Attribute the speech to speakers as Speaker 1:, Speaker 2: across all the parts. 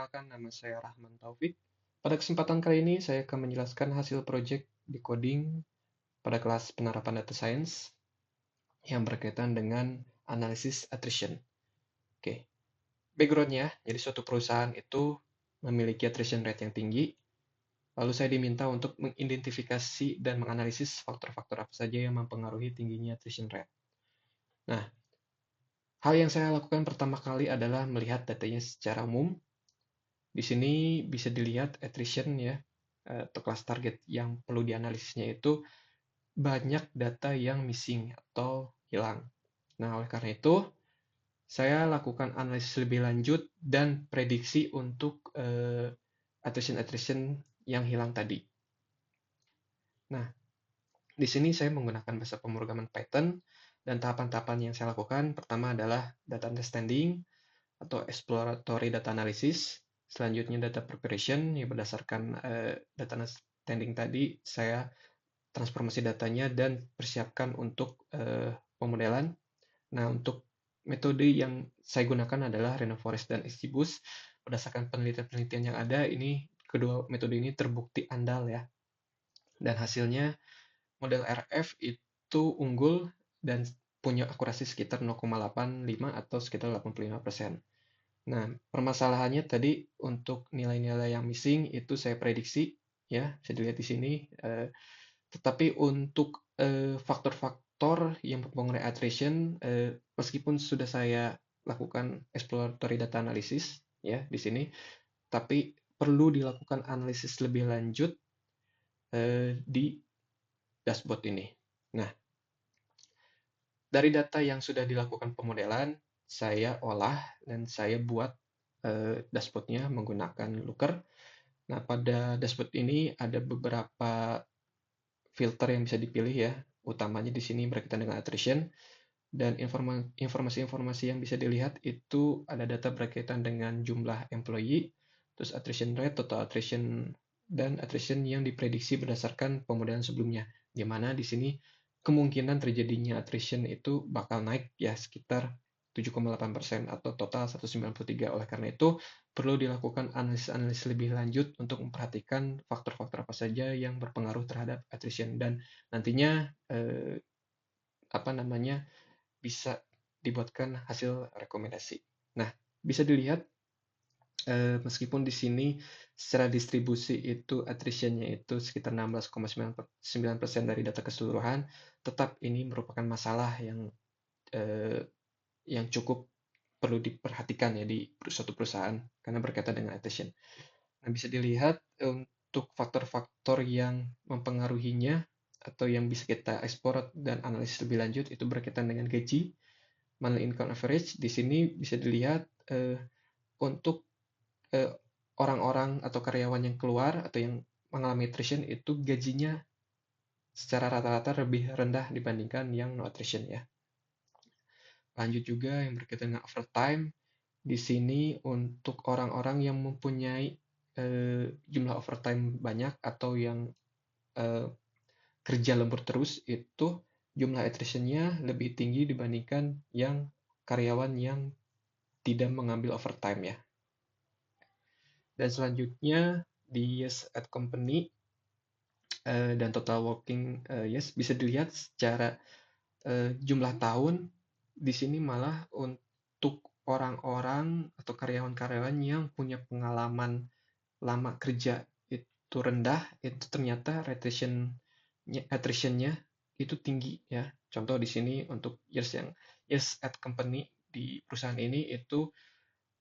Speaker 1: perkenalkan nama saya Rahman Taufik. Pada kesempatan kali ini saya akan menjelaskan hasil proyek di coding pada kelas penerapan data science yang berkaitan dengan analisis attrition. Oke, backgroundnya, jadi suatu perusahaan itu memiliki attrition rate yang tinggi, lalu saya diminta untuk mengidentifikasi dan menganalisis faktor-faktor apa saja yang mempengaruhi tingginya attrition rate. Nah, hal yang saya lakukan pertama kali adalah melihat datanya secara umum. Di sini bisa dilihat attrition ya, atau kelas target yang perlu dianalisisnya itu banyak data yang missing atau hilang. Nah, oleh karena itu, saya lakukan analisis lebih lanjut dan prediksi untuk attrition yang hilang tadi. Nah, di sini saya menggunakan bahasa pemrograman Python dan tahapan-tahapan yang saya lakukan pertama adalah data understanding atau exploratory data analysis. Selanjutnya data preparation yang berdasarkan data understanding tadi saya transformasi datanya dan persiapkan untuk pemodelan. Nah, untuk metode yang saya gunakan adalah Renoforest dan XGBoost. Berdasarkan penelitian-penelitian yang ada, ini kedua metode ini terbukti andal ya. Dan hasilnya model RF itu unggul dan punya akurasi sekitar 0,85 atau sekitar 85%. Nah, permasalahannya tadi untuk nilai-nilai yang missing itu saya prediksi ya, bisa dilihat di sini. Tetapi untuk faktor-faktor yang mempengaruhi attrition, meskipun sudah saya lakukan exploratory data analysis ya di sini, tapi perlu dilakukan analisis lebih lanjut di dashboard ini. Nah, dari data yang sudah dilakukan pemodelan, saya olah dan saya buat dashboardnya menggunakan Looker. Nah, pada dashboard ini ada beberapa filter yang bisa dipilih ya. Utamanya di sini berkaitan dengan attrition. Dan informasi-informasi yang bisa dilihat itu ada data berkaitan dengan jumlah employee, terus attrition rate, total attrition, dan attrition yang diprediksi berdasarkan pemodelan sebelumnya. Di mana di sini kemungkinan terjadinya attrition itu bakal naik ya sekitar 7,8% atau total 193. Oleh karena itu, perlu dilakukan analisis lebih lanjut untuk memperhatikan faktor-faktor apa saja yang berpengaruh terhadap attrition dan nantinya bisa dibuatkan hasil rekomendasi. Nah, bisa dilihat meskipun di sini secara distribusi itu attrition-nya itu sekitar 16,9% dari data keseluruhan, tetap ini merupakan masalah yang cukup perlu diperhatikan ya di suatu perusahaan karena berkaitan dengan attrition. Nah, bisa dilihat untuk faktor-faktor yang mempengaruhinya atau yang bisa kita ekspor dan analisis lebih lanjut itu berkaitan dengan gaji, monthly income average. Di sini bisa dilihat untuk eh, orang-orang atau karyawan yang keluar atau yang mengalami attrition itu gajinya secara rata-rata lebih rendah dibandingkan yang no attrition ya. Lanjut juga yang berkaitan dengan overtime. Di sini untuk orang-orang yang mempunyai jumlah overtime banyak atau yang kerja lembur terus itu jumlah attrition-nya lebih tinggi dibandingkan yang karyawan yang tidak mengambil overtime ya. Dan selanjutnya di Yes at Company dan total working yes bisa dilihat secara jumlah tahun di sini malah untuk orang-orang atau karyawan-karyawan yang punya pengalaman lama kerja itu rendah, itu ternyata attrition-nya itu tinggi ya. Contoh di sini untuk Yes at Company di perusahaan ini itu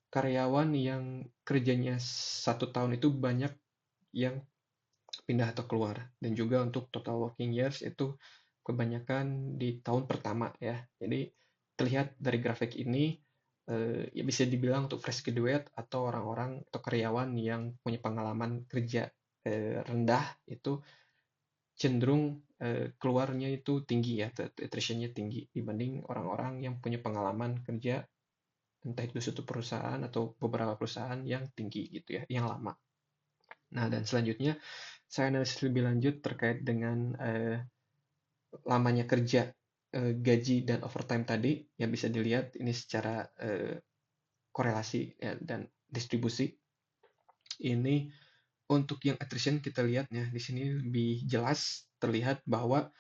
Speaker 1: karyawan yang kerjanya 1 tahun itu banyak yang pindah atau keluar. Dan juga untuk total working years itu kebanyakan di tahun pertama ya. Jadi terlihat dari grafik ini ya bisa dibilang untuk fresh graduate atau orang-orang atau karyawan yang punya pengalaman kerja rendah itu cenderung keluarnya itu tinggi ya, attrition-nya tinggi dibanding orang-orang yang punya pengalaman kerja entah itu suatu perusahaan atau beberapa perusahaan yang tinggi gitu ya, yang lama. Nah, dan selanjutnya saya analisis lebih lanjut terkait dengan lamanya kerja, gaji dan overtime tadi yang bisa dilihat ini secara korelasi ya, dan distribusi. Ini untuk yang attrition kita lihat ya, di sini lebih jelas terlihat bahwa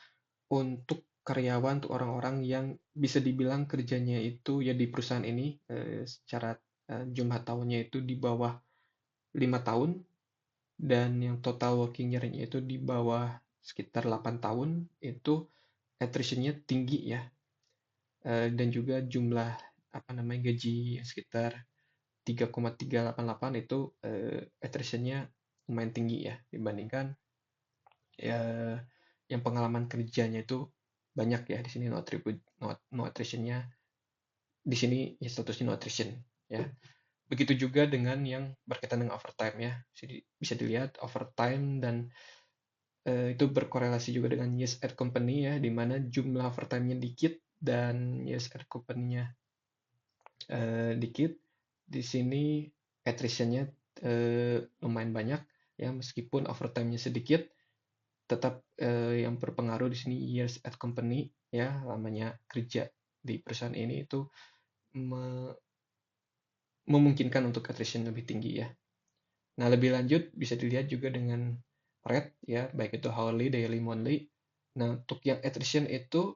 Speaker 1: untuk karyawan, untuk orang-orang yang bisa dibilang kerjanya itu ya di perusahaan ini secara jumlah tahunnya itu di bawah 5 tahun, dan yang total working year-nya itu di bawah sekitar 8 tahun, itu attrition-nya tinggi ya. Dan juga jumlah apa namanya gaji yang sekitar 3,388 itu attrition-nya lumayan tinggi ya dibandingkan ya yang pengalaman kerjanya itu banyak ya. Di sini no attrition-nya di sini ya statusnya no attrition ya. Begitu juga dengan yang berkaitan dengan overtime ya. Bisa dilihat overtime dan itu berkorelasi juga dengan years at company ya, di mana jumlah overtime-nya dikit dan years at company-nya dikit. Di sini attrition-nya lumayan banyak ya, meskipun overtime-nya sedikit, tetap yang berpengaruh di sini years at company ya, lamanya kerja di perusahaan ini itu memungkinkan untuk attrition lebih tinggi ya. Nah, lebih lanjut bisa dilihat juga dengan rate ya, baik itu hourly, daily, monthly. Nah, untuk yang attrition itu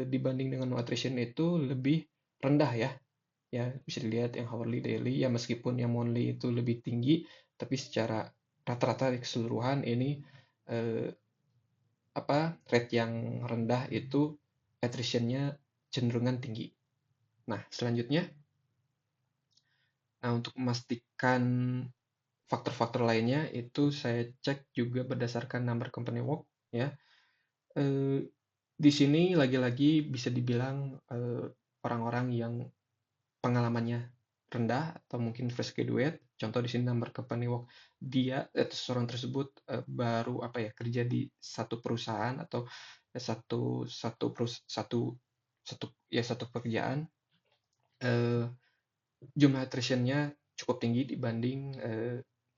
Speaker 1: dibanding dengan no attrition itu lebih rendah ya. Ya, bisa dilihat yang hourly, daily ya, meskipun yang monthly itu lebih tinggi, tapi secara rata-rata keseluruhan ini eh, rate yang rendah itu attrition-nya cenderungan tinggi. Nah, selanjutnya, untuk memastikan faktor-faktor lainnya itu saya cek juga berdasarkan number company work ya. Eh, di sini lagi-lagi bisa dibilang orang-orang yang pengalamannya rendah atau mungkin fresh graduate. Contoh di sini number company work dia seseorang tersebut baru kerja di satu perusahaan atau satu satu satu satu satu pekerjaan. Eh, Jumlah attrition-nya cukup tinggi dibanding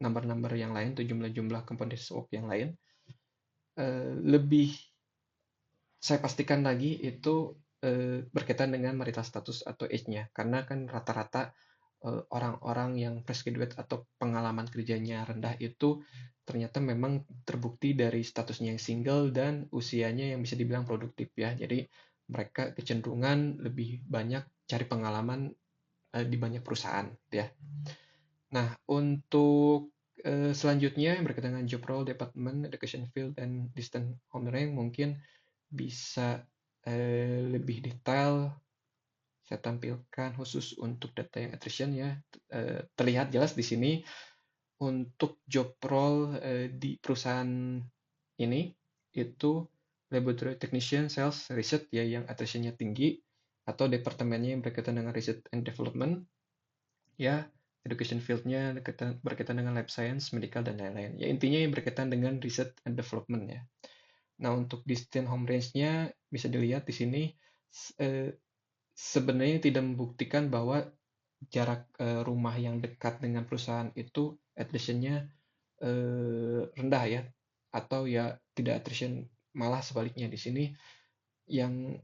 Speaker 1: number-number yang lain atau jumlah-jumlah company work yang lain. Lebih saya pastikan lagi itu berkaitan dengan marital status atau age-nya, karena kan rata-rata orang-orang yang fresh graduate atau pengalaman kerjanya rendah itu ternyata memang terbukti dari statusnya yang single dan usianya yang bisa dibilang produktif ya. Jadi mereka kecenderungan lebih banyak cari pengalaman di banyak perusahaan ya. Nah, untuk selanjutnya yang berkaitan dengan job role, department, education field, dan distance home range mungkin bisa lebih detail saya tampilkan khusus untuk data yang attrition ya. Terlihat jelas di sini untuk job role di perusahaan ini itu laboratory technician, sales, research ya yang attrition-nya tinggi, atau departemennya yang berkaitan dengan research and development ya, education field-nya berkaitan dengan lab science, medical, dan lain-lain. Ya, intinya yang berkaitan dengan research and development ya. Nah, untuk distance home range-nya bisa dilihat di sini sebenarnya tidak membuktikan bahwa jarak rumah yang dekat dengan perusahaan itu attrition-nya rendah ya, atau ya tidak attrition, malah sebaliknya di sini yang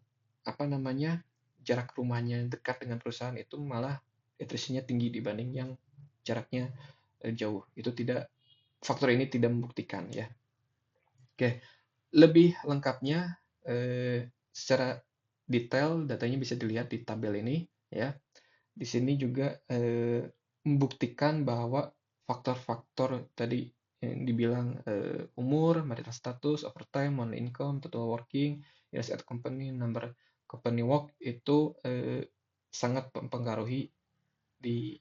Speaker 1: jarak rumahnya dekat dengan perusahaan itu malah attrition-nya tinggi dibanding yang jaraknya jauh. Itu tidak Faktor ini tidak membuktikan ya. Oke, lebih lengkapnya secara detail datanya bisa dilihat di tabel ini ya. Di sini juga membuktikan bahwa faktor-faktor tadi yang dibilang umur, marital status, overtime, monthly income, total working, years at company, number company work itu sangat mempengaruhi di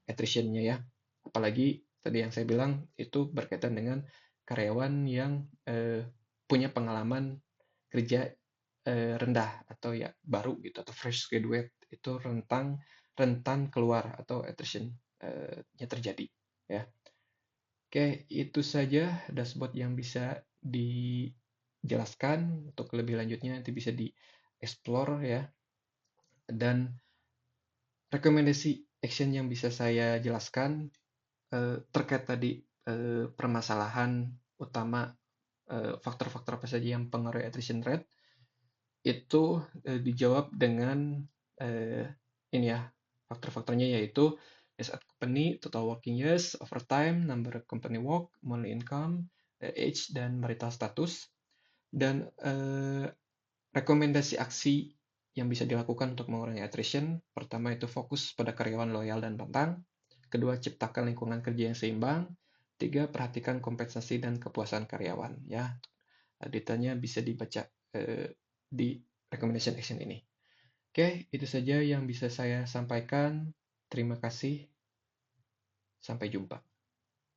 Speaker 1: attrition-nya ya. Apalagi tadi yang saya bilang itu berkaitan dengan karyawan yang punya pengalaman kerja rendah atau ya baru gitu atau fresh graduate, itu rentan keluar atau attrition-nya terjadi ya. Oke, itu saja dashboard yang bisa dijelaskan. Untuk lebih lanjutnya nanti bisa di-explore ya. Dan rekomendasi action yang bisa saya jelaskan terkait tadi permasalahan utama faktor-faktor apa saja yang mempengaruhi attrition rate itu dijawab dengan ini ya, faktor-faktornya yaitu As a company, total working years, overtime, number of company work, monthly income, age, dan marital status. Dan rekomendasi aksi yang bisa dilakukan untuk mengurangi attrition, pertama itu fokus pada karyawan loyal dan pantang. Kedua, ciptakan lingkungan kerja yang seimbang. Tiga, perhatikan kompensasi dan kepuasan karyawan. Ya, detailnya bisa dibaca di recommendation action ini. Oke, itu saja yang bisa saya sampaikan. Terima kasih. Sampai jumpa.